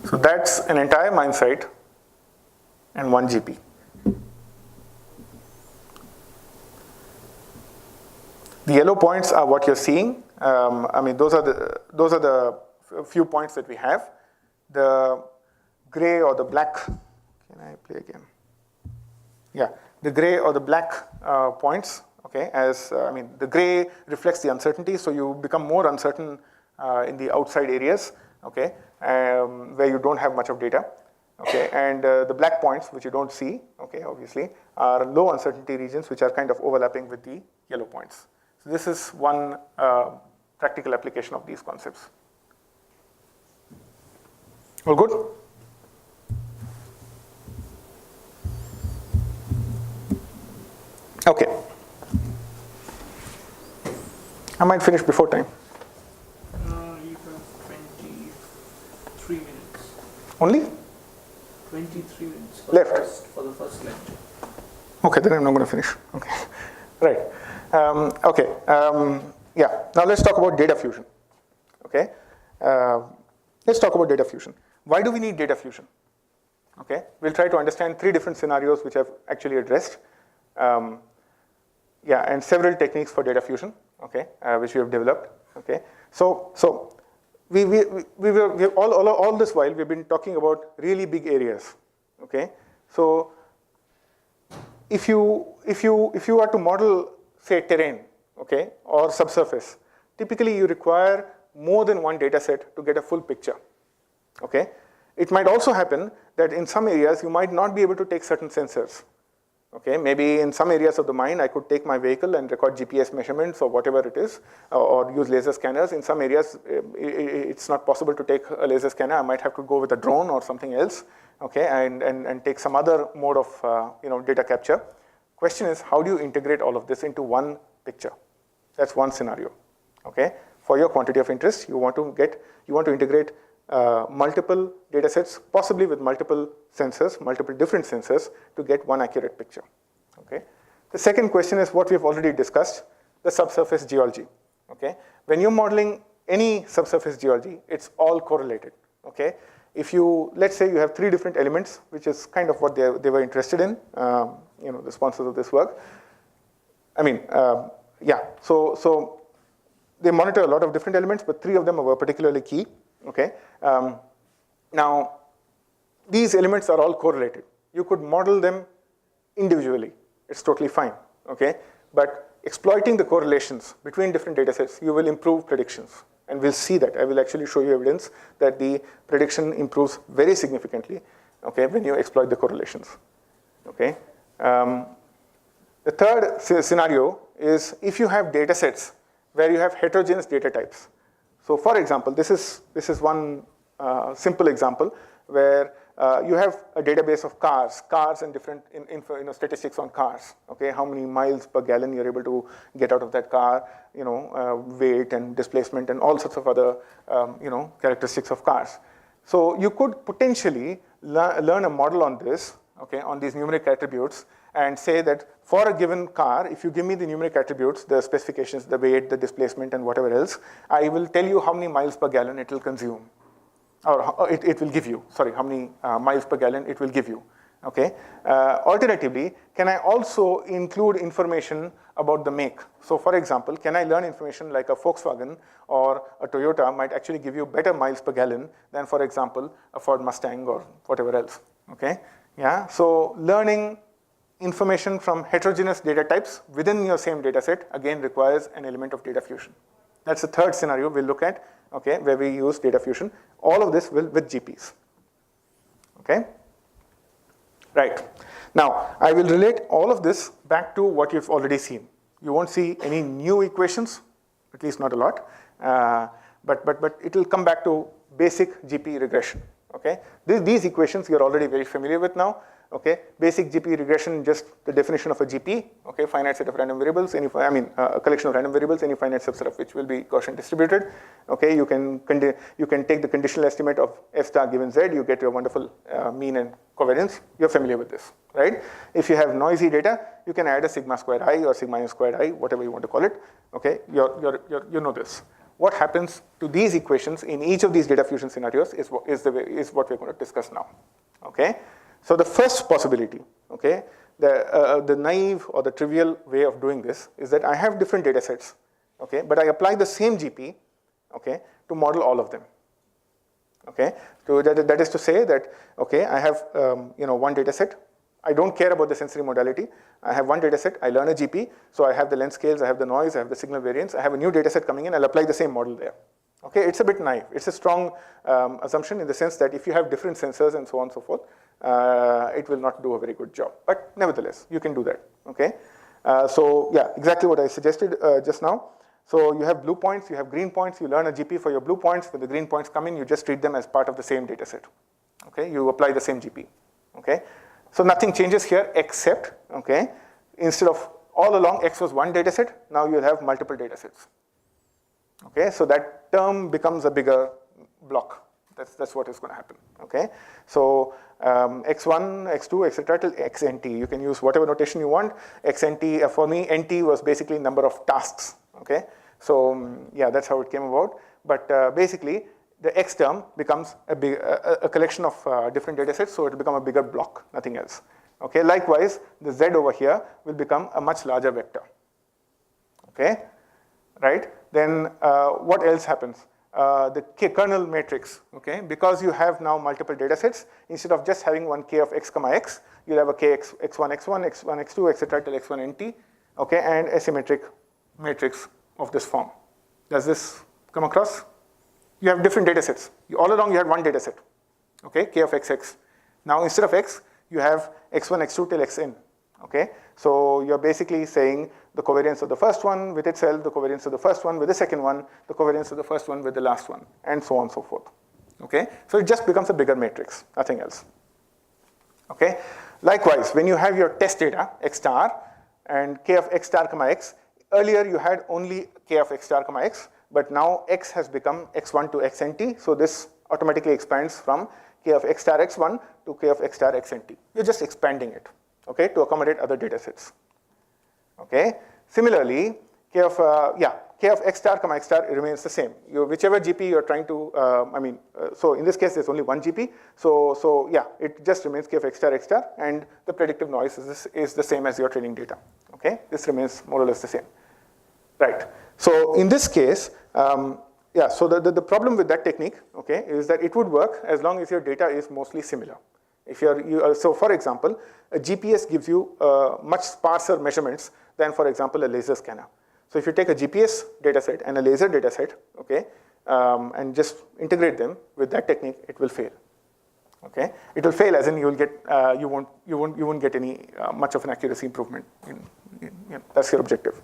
So that's an entire mine site and one GP. The yellow points are what you're seeing. I mean, those are the few points that we have. The gray or the black, can I play again? Yeah, the gray or the black points, okay, I mean, the gray reflects the uncertainty, so you become more uncertain in the outside areas, okay, where you don't have much of data, okay, and the black points, which you don't see, okay, obviously, are low uncertainty regions, which are kind of overlapping with the yellow points. So this is one practical application of these concepts. All good? Okay. I might finish before time. You have 23 minutes. Only? 23 minutes left for the first lecture. Okay, then I'm not going to finish. Okay, right. Okay. Yeah. Now let's talk about data fusion. Okay. Let's talk about data fusion. Why do we need data fusion? Okay. We'll try to understand 3 different scenarios which I've actually addressed. Yeah, and several techniques for data fusion. Okay, which we have developed. Okay. So we all this while we've been talking about really big areas. Okay. So if you are to model, say, terrain, okay, or subsurface, typically you require more than one data set to get a full picture. Okay. It might also happen that in some areas you might not be able to take certain sensors. Okay, maybe in some areas of the mine, I could take my vehicle and record GPS measurements or whatever it is, or use laser scanners. In some areas, it's not possible to take a laser scanner. I might have to go with a drone or something else, okay, and take some other mode of data capture. Question is, how do you integrate all of this into one picture? That's one scenario. Okay, for your quantity of interest, you want to integrate multiple data sets, possibly with multiple sensors, multiple different sensors, to get one accurate picture. Okay. The second question is what we've already discussed, the subsurface geology. Okay. When you're modeling any subsurface geology, it's all correlated. Okay. If let's say you have 3 different elements, which is kind of what they were interested in, the sponsors of this work. I mean, yeah. So they monitor a lot of different elements, but 3 of them were particularly key. Okay. Now, these elements are all correlated. You could model them individually. It's totally fine. Okay. But exploiting the correlations between different data sets, you will improve predictions. And we'll see that. I will actually show you evidence that the prediction improves very significantly, okay, when you exploit the correlations. Okay. The third scenario is if you have data sets where you have heterogeneous data types. So for example, this is one simple example where you have a database of cars and different statistics on cars. Okay, how many miles per gallon you're able to get out of that car, weight and displacement and all sorts of other characteristics of cars. So you could potentially learn a model on this, okay, on these numeric attributes, and say that for a given car, if you give me the numeric attributes, the specifications, the weight, the displacement, and whatever else, I will tell you how many miles per gallon it will consume. Or it will give you, sorry, how many miles per gallon it will give you. Okay. Alternatively, can I also include information about the make? So for example, can I learn information like a Volkswagen or a Toyota might actually give you better miles per gallon than, for example, a Ford Mustang or whatever else. Okay. Yeah. So learning information from heterogeneous data types within your same data set again requires an element of data fusion. That's the third scenario we'll look at, okay, where we use data fusion. All of this with GPs. Okay? Right. Now, I will relate all of this back to what you've already seen. You won't see any new equations, at least not a lot, but it will come back to basic GP regression. Okay? These equations you're already very familiar with now. Okay, basic GP regression, just the definition of a GP, okay, finite set of random variables, a collection of random variables, any finite subset of which will be Gaussian distributed. Okay, you can take the conditional estimate of f star given z, you get your wonderful mean and covariance. You're familiar with this, right? If you have noisy data, you can add a sigma squared I or sigma n squared I, whatever you want to call it. Okay, you know this. what happens to these equations in each of these data fusion scenarios is what we're going to discuss now. Okay? So the first possibility, okay, the naive or the trivial way of doing this is that I have different data sets, okay, but I apply the same GP, okay, to model all of them. Okay, so that is to say that, okay, I have one data set. I don't care about the sensory modality. I have one data set, I learn a GP, so I have the length scales, I have the noise, I have the signal variance, I have a new data set coming in, I'll apply the same model there. Okay, it's a bit naive. It's a strong assumption in the sense that if you have different sensors and so on and so forth, it will not do a very good job. But nevertheless, you can do that. Okay, so yeah, exactly what I suggested just now. So you have blue points, you have green points, you learn a GP for your blue points. When the green points come in, you just treat them as part of the same data set. Okay, you apply the same GP. Okay, so nothing changes here except, okay, instead of all along X was one data set, now you'll have multiple data sets. Okay, so that term becomes a bigger block. That's what is going to happen. Okay, so x1, x2, etc. till xnt. You can use whatever notation you want. Xnt, for me, nt was basically number of tasks. Okay, so yeah, that's how it came about. But basically, the x term becomes a collection of different data sets, so it will become a bigger block, nothing else. Okay, likewise, the z over here will become a much larger vector. Okay, right? Then what else happens? The kernel matrix, okay? Because you have now multiple data sets, instead of just having one k of x comma x, you'll have a k x1, x1, x1, x2, etc. till x1 nt, okay? And a symmetric matrix of this form. Does this come across? You have different data sets. All along you had one data set, okay? K of xx. Now instead of x, you have x1, x2 till xn, okay? So you're basically saying the covariance of the first one with itself, the covariance of the first one with the second one, the covariance of the first one with the last one, and so on and so forth. Okay? So it just becomes a bigger matrix, nothing else. Okay? Likewise, when you have your test data, x star, and k of x star comma x, earlier you had only k of x star comma x, but now x has become x1 to xnt, so this automatically expands from k of x star x1 to k of x star xnt. You're just expanding it, okay, to accommodate other data sets. Okay. Similarly, k of x star comma x star remains the same. Whichever GP you're trying to, so in this case there's only one GP. So yeah, it just remains k of x star, and the predictive noise is the same as your training data. Okay, this remains more or less the same. Right. So in this case, yeah. So the problem with that technique, okay, is that it would work as long as your data is mostly similar. If so for example, a GPS gives you much sparser measurements than, for example, a laser scanner. So if you take a GPS dataset and a laser dataset, okay, and just integrate them with that technique, it will fail. Okay, it will fail as in you will get you won't get any much of an accuracy improvement. That's your objective.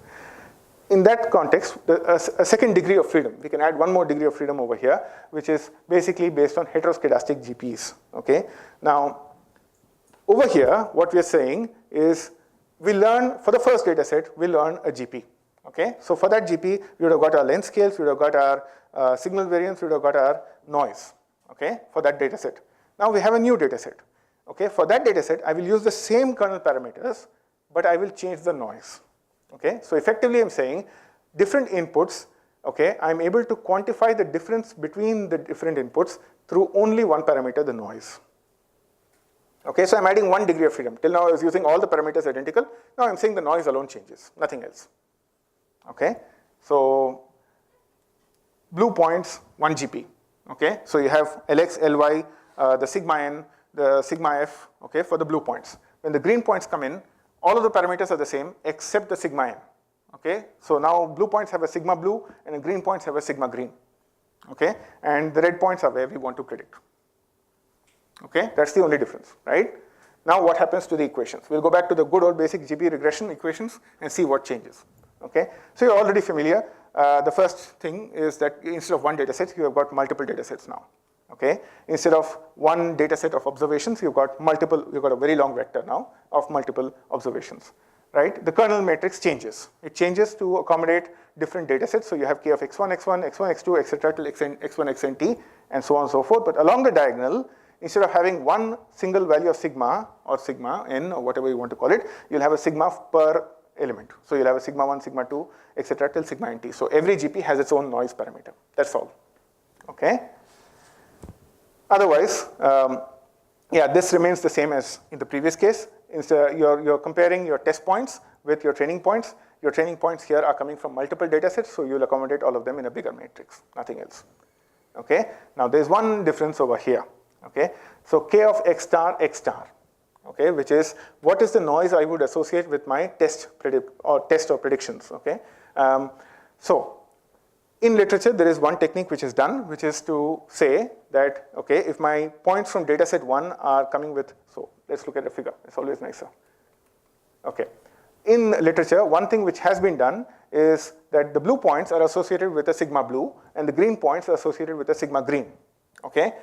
In that context, a second degree of freedom. We can add one more degree of freedom over here, which is basically based on heteroscedastic GPs. Okay. Now, over here, what we are saying is we learn, for the first data set, we learn a GP. Okay. So for that GP, we would have got our length scales, we would have got our signal variance, we would have got our noise. Okay. For that data set. Now we have a new data set. Okay. For that data set, I will use the same kernel parameters, but I will change the noise. Okay, so effectively I'm saying different inputs, okay, I'm able to quantify the difference between the different inputs through only one parameter, the noise. Okay, so I'm adding 1 degree of freedom. Till now I was using all the parameters identical. Now I'm saying the noise alone changes, nothing else. Okay, so blue points, 1 GP. Okay, so you have Lx, Ly, the sigma n, the sigma f, okay, for the blue points. When the green points come in, all of the parameters are the same except the sigma n. Okay, so now blue points have a sigma blue and the green points have a sigma green. Okay, and the red points are where we want to predict. Okay, that's the only difference, right? Now what happens to the equations? We'll go back to the good old basic GP regression equations and see what changes. Okay, so you're already familiar. The first thing is that instead of one data set, you have got multiple data sets now. Okay, instead of one data set of observations, you've got a very long vector now of multiple observations, right? The kernel matrix changes. It changes to accommodate different data sets. So you have k of x1, x1, x1, x2, etc. till x1, xnt, and so on and so forth. But along the diagonal, instead of having one single value of sigma or sigma n or whatever you want to call it, you'll have a sigma per element. So you'll have a sigma 1, sigma 2, etc. till sigma nt. So every GP has its own noise parameter. That's all. Okay? Otherwise, yeah, this remains the same as in the previous case. Instead, you're comparing your test points with your training points. Your training points here are coming from multiple data sets, so you'll accommodate all of them in a bigger matrix, nothing else. Okay? Now there's one difference over here. Okay? So K of x star, okay, which is what is the noise I would associate with my test or predictions. Okay? So in literature, there is one technique which is done, which is to say that, okay, if my points from data set 1 are coming with, so let's look at a figure, it's always nicer. Okay. In literature, one thing which has been done is that the blue points are associated with a sigma blue, and the green points are associated with a sigma green. Okay?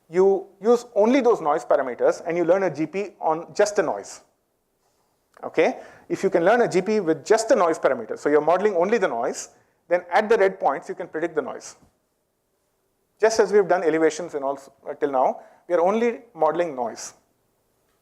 You use only those noise parameters, and you learn a GP on just the noise. Okay? If you can learn a GP with just the noise parameters, so you're modeling only the noise, then at the red points, you can predict the noise. Just as we've done elevations and all till now, we are only modeling noise.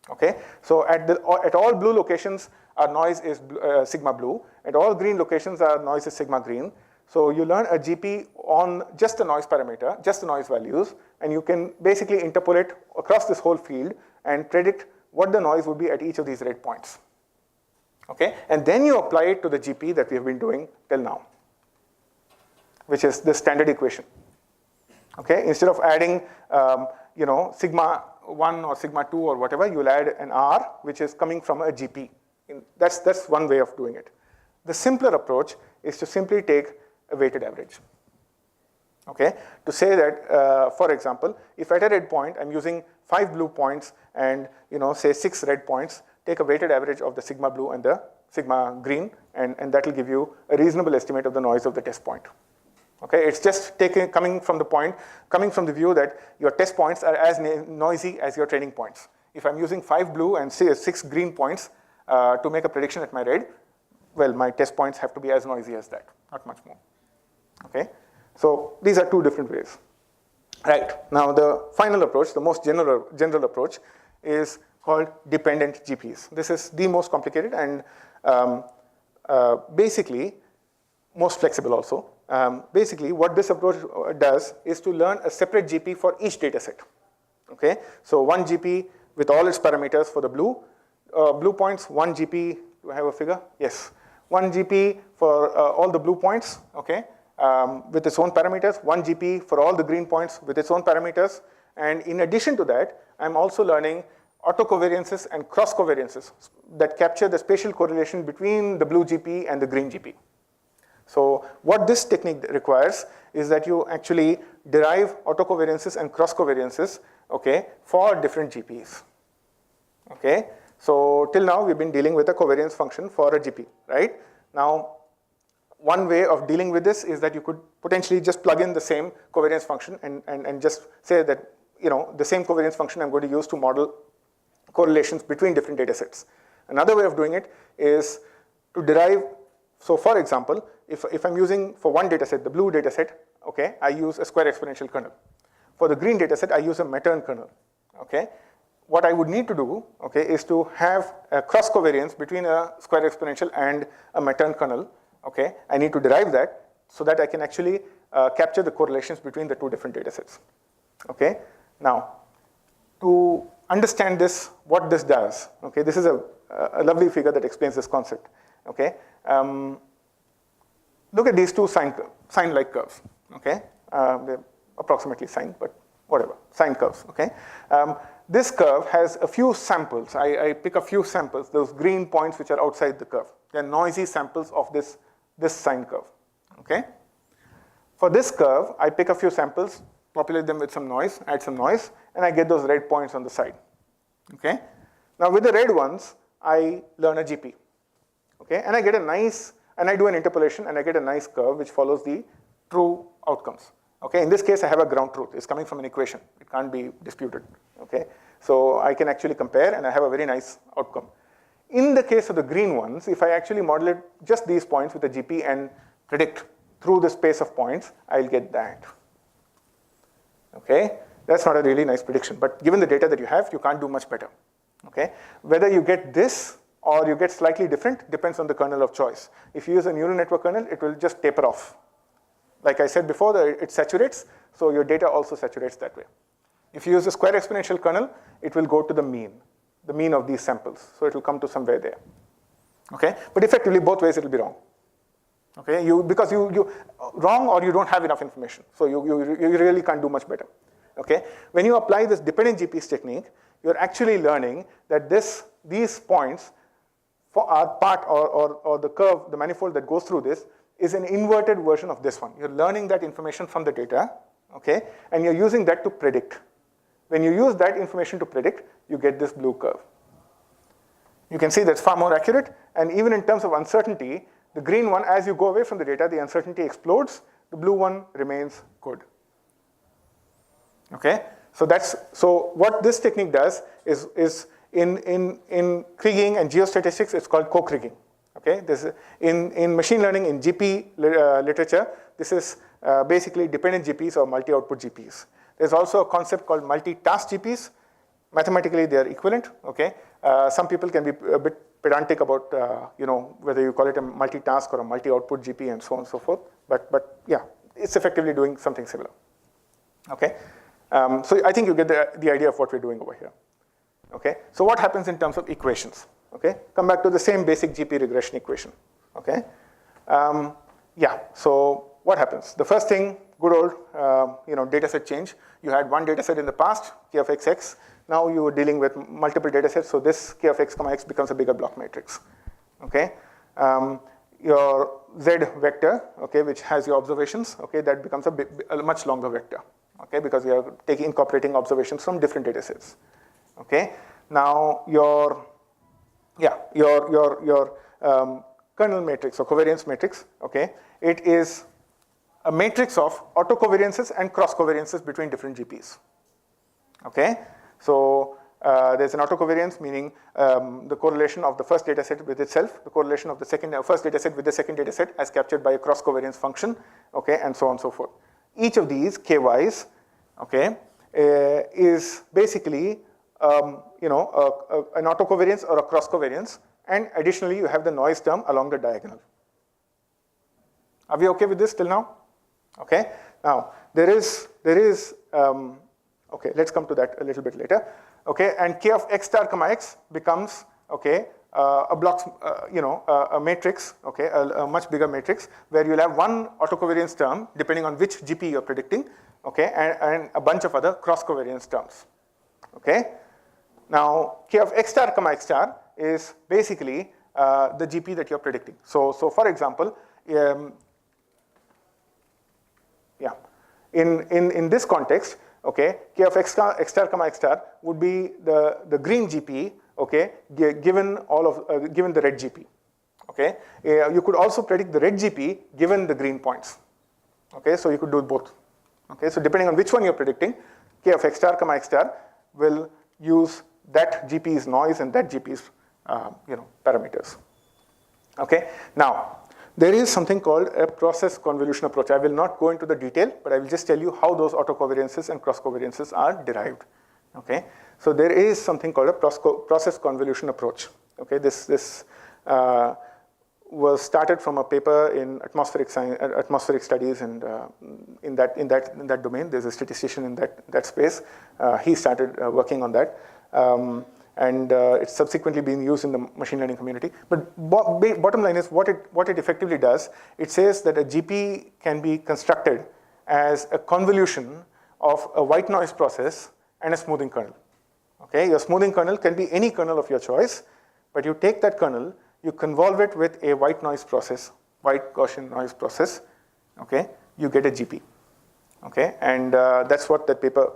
Okay? So at all blue locations, our noise is sigma blue. At all green locations, our noise is sigma green. So you learn a GP on just the noise parameter, just the noise values, and you can basically interpolate across this whole field and predict what the noise would be at each of these red points. Okay? And then you apply it to the GP that we have been doing till now, which is the standard equation. Okay? Instead of adding, sigma 1 or sigma 2 or whatever, you'll add an R, which is coming from a GP. That's one way of doing it. The simpler approach is to simply take a weighted average. Okay? To say that, for example, if at a red point, I'm using 5 blue points and, say 6 red points, take a weighted average of the sigma blue and the sigma green, and that will give you a reasonable estimate of the noise of the test point. Okay, it's just coming from the view that your test points are as noisy as your training points. If I'm using 5 blue and say 6 green points to make a prediction at my red, well, my test points have to be as noisy as that, not much more. Okay, so these are two different ways. Right, now the final approach, the most general approach is called dependent GPs. This is the most complicated and basically most flexible also. Basically, what this approach does is to learn a separate GP for each data set. Okay, so one GP with all its parameters for the blue points, one GP, do I have a figure? Yes. One GP for all the blue points, okay, with its own parameters, one GP for all the green points with its own parameters, and in addition to that, I'm also learning autocovariances and cross covariances that capture the spatial correlation between the blue GP and the green GP. So what this technique requires is that you actually derive autocovariances and cross covariances, okay, for different GPs. Okay, so till now we've been dealing with a covariance function for a GP, right? Now, one way of dealing with this is that you could potentially just plug in the same covariance function and just say that, the same covariance function I'm going to use to model correlations between different data sets. Another way of doing it is to derive, so for example, if I'm using for one data set, the blue data set, okay, I use a square exponential kernel. For the green data set, I use a Mattern kernel, okay? What I would need to do, okay, is to have a cross covariance between a square exponential and a Mattern kernel, okay? I need to derive that so that I can actually capture the correlations between the two different data sets, okay? Now, to understand this, what this does, okay, this is a lovely figure that explains this concept, okay? Look at these two sine-like curves, okay? They're approximately sine, but whatever, sine curves, okay? This curve has a few samples. I pick a few samples, those green points which are outside the curve. They're noisy samples of this sine curve, okay? For this curve, I pick a few samples, populate them with some noise, add some noise, and I get those red points on the side, okay? Now with the red ones, I learn a GP, okay? And I get a nice, and I do an interpolation, and I get a nice curve which follows the true outcomes. Okay, in this case, I have a ground truth. It's coming from an equation. It can't be disputed. Okay, so I can actually compare, and I have a very nice outcome. In the case of the green ones, if I actually model it just these points with a GP and predict through the space of points, I'll get that. Okay, that's not a really nice prediction, but given the data that you have, you can't do much better. Okay, whether you get this or you get slightly different, depends on the kernel of choice. If you use a neural network kernel, it will just taper off. Like I said before, it saturates, so your data also saturates that way. If you use a square exponential kernel, it will go to the mean of these samples. So it will come to somewhere there. Okay? But effectively, both ways it will be wrong. Okay? Because you wrong or you don't have enough information. So you really can't do much better. Okay? When you apply this dependent GPs technique, you're actually learning that these points are part or the curve, the manifold that goes through this, is an inverted version of this one. You're learning that information from the data, okay? And you're using that to predict. When you use that information to predict, you get this blue curve. You can see that's far more accurate, and even in terms of uncertainty, the green one, as you go away from the data, the uncertainty explodes, the blue one remains good. Okay? So what this technique does is in kriging and geostatistics, it's called co-kriging. Okay? In machine learning, in GP literature, this is basically dependent GPs or multi-output GPs. There's also a concept called multi-task GPs. Mathematically, they are equivalent. Okay? Some people can be a bit pedantic about whether you call it a multitask or a multi-output GP and so on and so forth. But yeah, it's effectively doing something similar. Okay? So I think you get the idea of what we're doing over here. Okay? So what happens in terms of equations? Okay? Come back to the same basic GP regression equation. Okay? Yeah, so what happens? The first thing, good old data set change. You had one data set in the past, K of xx. Now you are dealing with multiple data sets, so this K of x, x becomes a bigger block matrix. Okay? Your z vector, okay, which has your observations, okay, that becomes a much longer vector. Okay, because you are incorporating observations from different data sets. Okay, now your kernel matrix or covariance matrix, okay, it is a matrix of autocovariances and cross covariances between different GPs. Okay, so there's an autocovariance, meaning the correlation of the first data set with itself, the correlation of the first data set with the second data set as captured by a cross covariance function, okay, and so on and so forth. Each of these KYs, okay, is basically an autocovariance or a cross covariance, and additionally you have the noise term along the diagonal. Are we okay with this till now? Okay. Now there is okay. Let's come to that a little bit later. Okay, and K of x star comma x becomes okay a block, a matrix, okay, a much bigger matrix where you'll have one autocovariance term depending on which GP you're predicting, okay, and a bunch of other cross covariance terms. Okay. Now K of x star comma x star is basically the GP that you're predicting. So for example, in this context, okay, K of x star comma x star would be the green GP, okay, given the red GP. Okay, you could also predict the red GP given the green points. Okay, so you could do both. Okay, so depending on which one you're predicting, K of x star comma x star will use that GP's noise and that GP's parameters. Okay, now there is something called a process convolution approach. I will not go into the detail, but I will just tell you how those autocovariances and cross covariances are derived. Okay, so there is something called a process convolution approach. Okay, this was started from a paper in atmospheric studies, and in that domain, there's a statistician in that space. He started working on that, and it's subsequently being used in the machine learning community. But bottom line is what it effectively does. It says that a GP can be constructed as a convolution of a white noise process and a smoothing kernel. Okay, your smoothing kernel can be any kernel of your choice, but you take that kernel, you convolve it with a white noise process, white Gaussian noise process. Okay, you get a GP. Okay, and that's what that paper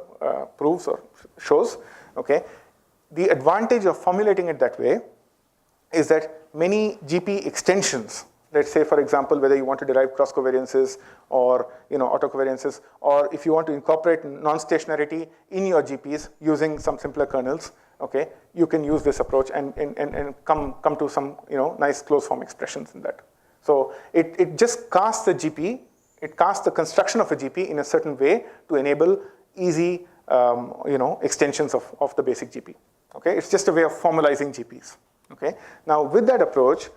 proves or shows. Okay, the advantage of formulating it that way is that many GP extensions, let's say for example whether you want to derive cross covariances or autocovariances, or if you want to incorporate non-stationarity in your GPs using some simpler kernels, okay, you can use this approach and come to some nice closed form expressions in that. So it just casts the GP, it casts the construction of a GP in a certain way to enable easy extensions of the basic GP. Okay, it's just a way of formalizing GPs. Okay. Now, with that approach,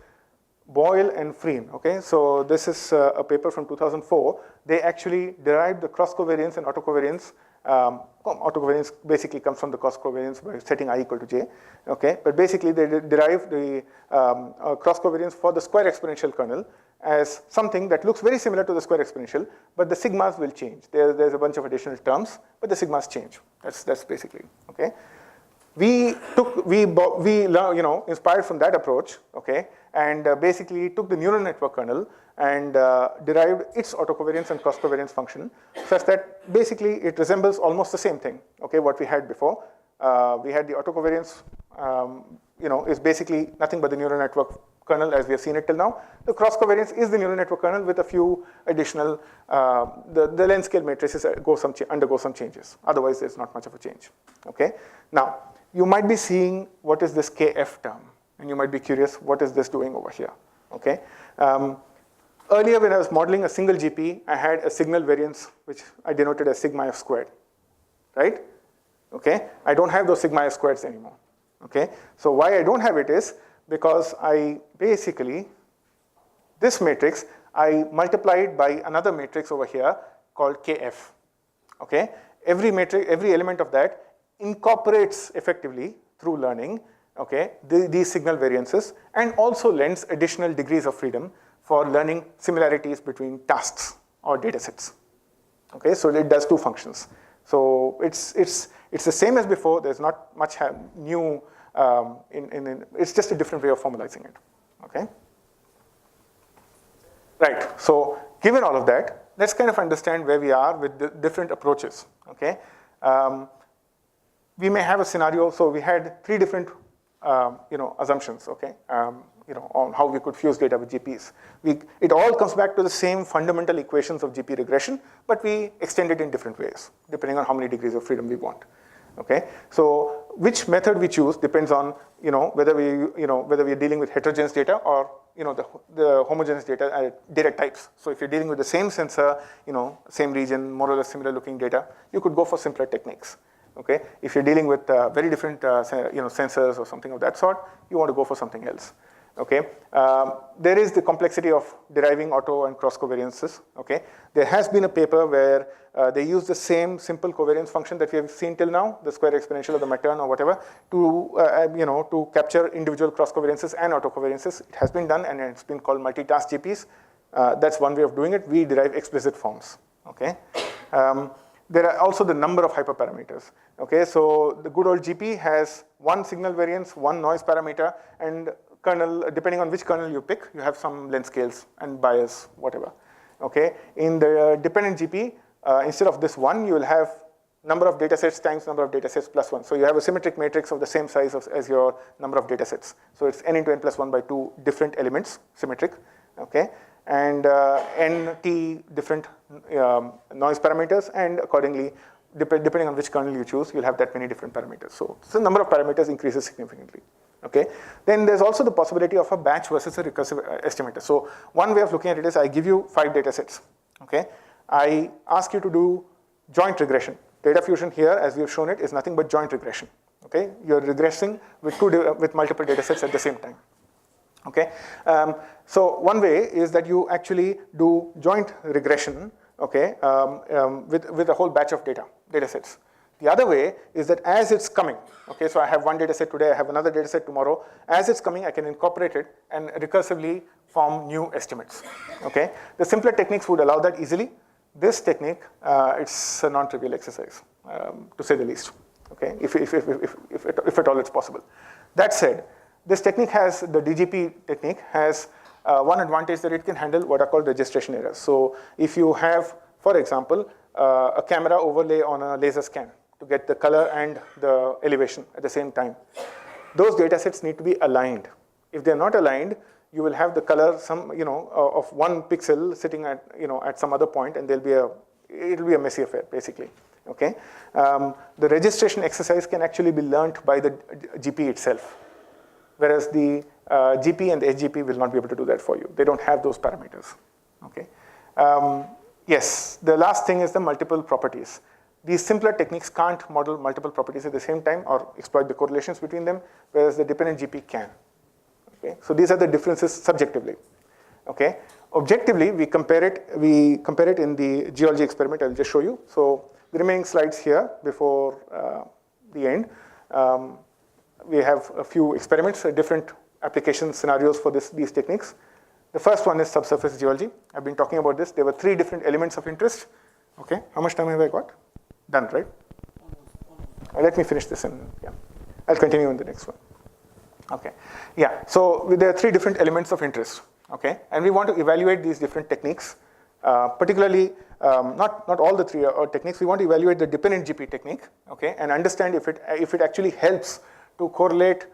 Boyle and Freen, okay, so this is a paper from 2004. They actually derived the cross covariance and autocovariance. Autocovariance basically comes from the cross covariance by setting I equal to j, okay, but basically they derived the cross covariance for the square exponential kernel as something that looks very similar to the square exponential, but the sigmas will change. There's a bunch of additional terms, but the sigmas change. That's basically, okay. We inspired from that approach, okay, and basically took the neural network kernel and derived its autocovariance and cross covariance function, such that basically it resembles almost the same thing, okay, what we had before. We had the autocovariance, is basically nothing but the neural network kernel as we have seen it till now. The cross covariance is the neural network kernel with a few additional, the length scale matrices undergo some changes. Otherwise, there's not much of a change, okay. Now, you might be seeing what is this KF term, and you might be curious, what is this doing over here, okay? Earlier, when I was modeling a single GP, I had a signal variance, which I denoted as sigma f squared, right? Okay, I don't have those sigma f squareds anymore, okay? So why I don't have it is because I basically, this matrix, I multiplied by another matrix over here called KF, okay? Every element of that incorporates effectively through learning, okay, these signal variances, and also lends additional degrees of freedom for learning similarities between tasks or data sets. Okay, so it does two functions. So it's the same as before. There's not much new it's just a different way of formalizing it. Okay. Right. So given all of that, let's kind of understand where we are with the different approaches. Okay. We may have a scenario, so we had three different assumptions, okay, on how we could fuse data with GPs. It all comes back to the same fundamental equations of GP regression, but we extend it in different ways, depending on how many degrees of freedom we want. Okay, so which method we choose depends on whether we are dealing with heterogeneous data or the homogeneous data types. So if you're dealing with the same sensor, same region, more or less similar looking data, you could go for simpler techniques. Okay, if you're dealing with very different sensors or something of that sort, you want to go for something else. Okay, there is the complexity of deriving auto and cross covariances. Okay, there has been a paper where they use the same simple covariance function that we have seen till now, the square exponential of the Matern or whatever, to capture individual cross covariances and auto covariances. It has been done, and it's been called multitask GPs. That's one way of doing it. We derive explicit forms. Okay. There are also the number of hyperparameters. Okay, so the good old GP has one signal variance, one noise parameter, and kernel, depending on which kernel you pick, you have some length scales and bias, whatever. Okay, in the dependent GP, instead of this one, you will have number of data sets times number of data sets plus one. So you have a symmetric matrix of the same size as your number of data sets. So it's n into n plus one by two different elements, symmetric. Okay, and nt different noise parameters, and accordingly, depending on which kernel you choose, you'll have that many different parameters. So the number of parameters increases significantly. Okay. Then there's also the possibility of a batch versus a recursive estimator. So one way of looking at it is I give you 5 data sets. Okay. I ask you to do joint regression. Data fusion here, as we have shown it, is nothing but joint regression. Okay. You're regressing with multiple data sets at the same time. Okay. So one way is that you actually do joint regression, okay, with a whole batch of data sets. The other way is that as it's coming, okay, so I have one data set today, I have another data set tomorrow. As it's coming, I can incorporate it and recursively form new estimates. Okay. The simpler techniques would allow that easily. This technique, it's a non-trivial exercise, to say the least. Okay, if at all it's possible. That said, this technique has, the DGP technique has one advantage, that it can handle what are called registration errors. So if you have, for example, a camera overlay on a laser scan to get the color and the elevation at the same time, those data sets need to be aligned. If they're not aligned, you will have the color of one pixel sitting at some other point, and it'll be a messy affair basically. Okay, the registration exercise can actually be learnt by the GP itself, whereas the GP and the SGP will not be able to do that for you. They don't have those parameters. Okay. Yes, the last thing is the multiple properties. These simpler techniques can't model multiple properties at the same time or exploit the correlations between them, whereas the dependent GP can. Okay, so these are the differences subjectively. Okay, objectively we compare it in the geology experiment. I'll just show you. So the remaining slides here before the end. We have a few experiments, different application scenarios for these techniques. The first one is subsurface geology. I've been talking about this. There were 3 different elements of interest. Okay, how much time have I got? Done, right? Let me finish this and yeah, I'll continue in the next one. Okay, yeah, so there are 3 different elements of interest. Okay, and we want to evaluate these different techniques, particularly not all the 3 techniques. We want to evaluate the dependent GP technique, okay, and understand if it actually helps to correlate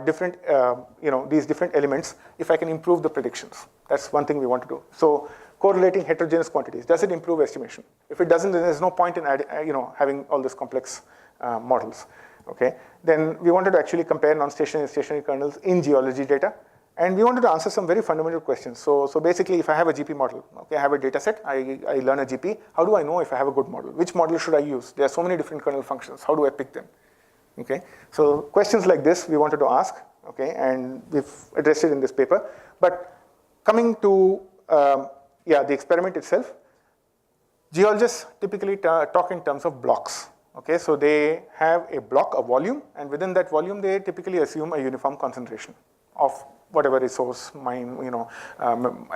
these different elements. If I can improve the predictions, that's one thing we want to do. So correlating heterogeneous quantities, does it improve estimation? If it doesn't, then there's no point in having all these complex models. Okay, then we wanted to actually compare non-stationary and stationary kernels in geology data. And we wanted to answer some very fundamental questions. So basically, if I have a GP model, okay, I have a data set, I learn a GP, how do I know if I have a good model? Which model should I use? There are so many different kernel functions. How do I pick them? Okay, so questions like this we wanted to ask, okay, and we've addressed it in this paper. But coming to the experiment itself, geologists typically talk in terms of blocks. Okay, so they have a block, a volume, and within that volume, they typically assume a uniform concentration of whatever resource, mine,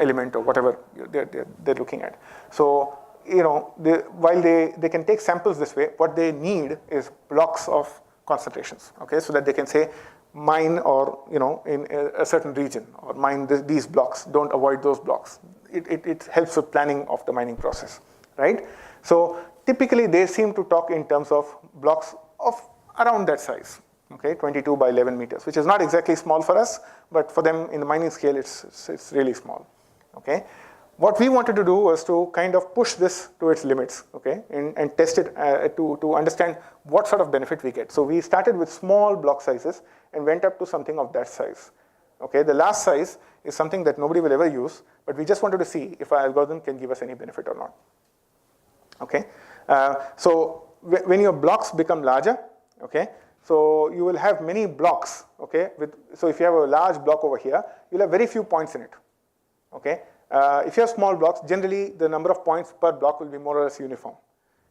element or whatever they're looking at. So, while they can take samples this way, what they need is blocks of concentrations. Okay, so that they can say mine or in a certain region or mine these blocks. Don't avoid those blocks. It helps with planning of the mining process, right? So typically they seem to talk in terms of blocks of around that size. Okay, 22 by 11 meters, which is not exactly small for us, but for them in the mining scale, it's really small. Okay, what we wanted to do was to kind of push this to its limits, okay, and test it to understand what sort of benefit we get. So we started with small block sizes and went up to something of that size. Okay, the last size is something that nobody will ever use, but we just wanted to see if our algorithm can give us any benefit or not. Okay, so when your blocks become larger, okay, so you will have many blocks, okay? So if you have a large block over here, you'll have very few points in it, okay? If you have small blocks, generally the number of points per block will be more or less uniform.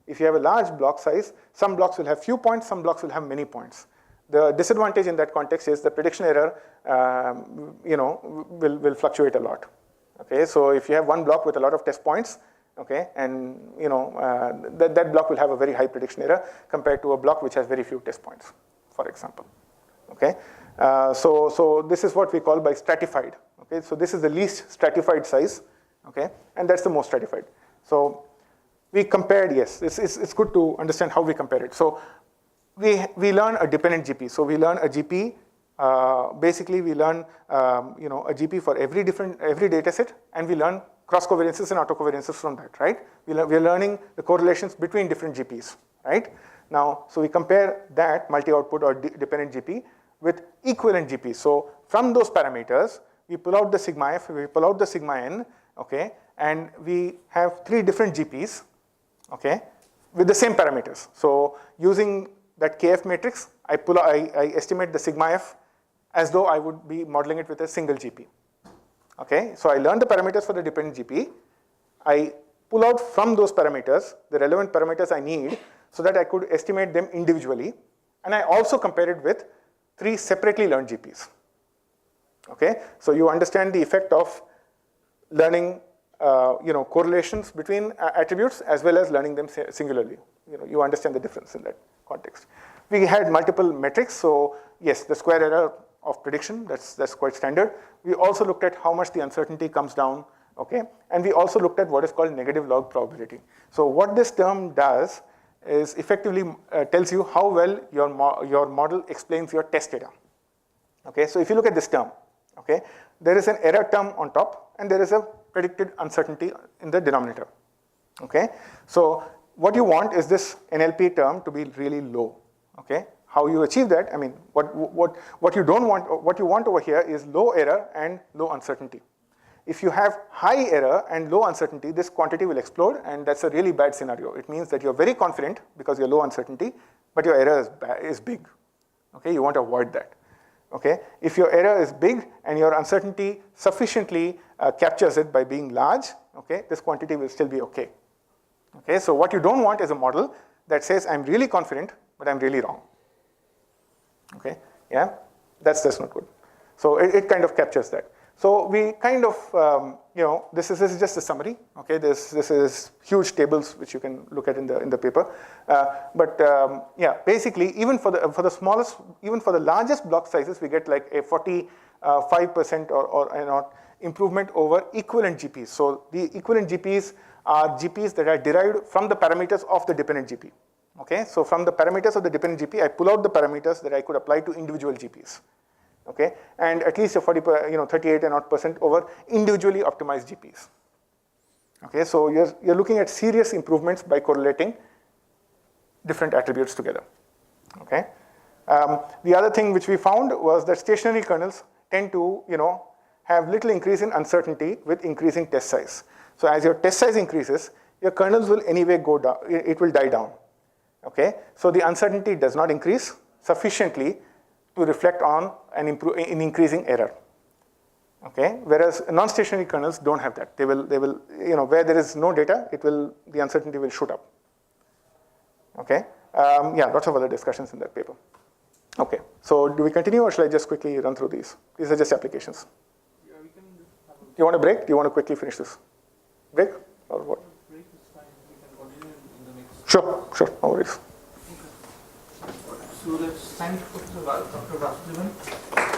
If you have a large block size, some blocks will have few points, some blocks will have many points. The disadvantage in that context is the prediction error, will fluctuate a lot, okay? So if you have one block with a lot of test points, okay, and that block will have a very high prediction error compared to a block which has very few test points, for example. Okay, so this is what we call by stratified. Okay, so this is the least stratified size. Okay, and that's the most stratified. So we compared. Yes, it's good to understand how we compare it. So we learn a dependent GP. So we learn a GP. Basically, we learn a GP for every data set, and we learn cross covariances and autocovariances from that, right? We are learning the correlations between different GPs, right? Now, so we compare that multi-output or dependent GP with equivalent GPs. So from those parameters, we pull out the sigma f, we pull out the sigma n, okay, and we have 3 different GPs, okay, with the same parameters. So using that KF matrix, I estimate the sigma f as though I would be modeling it with a single GP. Okay, so I learned the parameters for the dependent GP. I pull out from those parameters the relevant parameters I need so that I could estimate them individually. And I also compare it with 3 separately learned GPs. Okay, so you understand the effect of learning correlations between attributes as well as learning them singularly. You understand the difference in that context. We had multiple metrics. So yes, the square error of prediction, that's quite standard. We also looked at how much the uncertainty comes down, okay? And we also looked at what is called negative log probability. So what this term does is effectively tells you how well your model explains your test data. Okay, so if you look at this term, okay, there is an error term on top and there is a predicted uncertainty in the denominator. Okay, so what you want is this NLP term to be really low. Okay, how you achieve that? I mean, what you don't want, what you want over here is low error and low uncertainty. If you have high error and low uncertainty, this quantity will explode, and that's a really bad scenario. It means that you're very confident because you're low uncertainty, but your error is big. Okay, you want to avoid that. Okay? If your error is big and your uncertainty sufficiently captures it by being large, okay, this quantity will still be okay. Okay? So what you don't want is a model that says I'm really confident, but I'm really wrong. Okay? Yeah? That's not good. So it kind of captures that. So we kind of, this is just a summary. Okay, this is huge tables which you can look at in the paper. Basically, even for the smallest, even for the largest block sizes, we get like a 45% or improvement over equivalent GPs. So the equivalent GPs are GPs that are derived from the parameters of the dependent GP. Okay, so from the parameters of the dependent GP, I pull out the parameters that I could apply to individual GPs. Okay, and at least a 38% over individually optimized GPs. Okay, so you're looking at serious improvements by correlating different attributes together. Okay, the other thing which we found was that stationary kernels tend to have little increase in uncertainty with increasing test size. So as your test size increases, your kernels will anyway go down. It will die down. Okay, so the uncertainty does not increase sufficiently to reflect on an increasing error. Okay, whereas non-stationary kernels don't have that. They will, where there is no data, the uncertainty will shoot up. Okay, lots of other discussions in that paper. Okay, so do we continue or shall I just quickly run through these? These are just applications. Yeah, we can have a You want a break? Do you want to quickly finish this? Break or what? break is fine. We can continue in the next. Sure, no worries. So let's thank Dr. Vasudevan.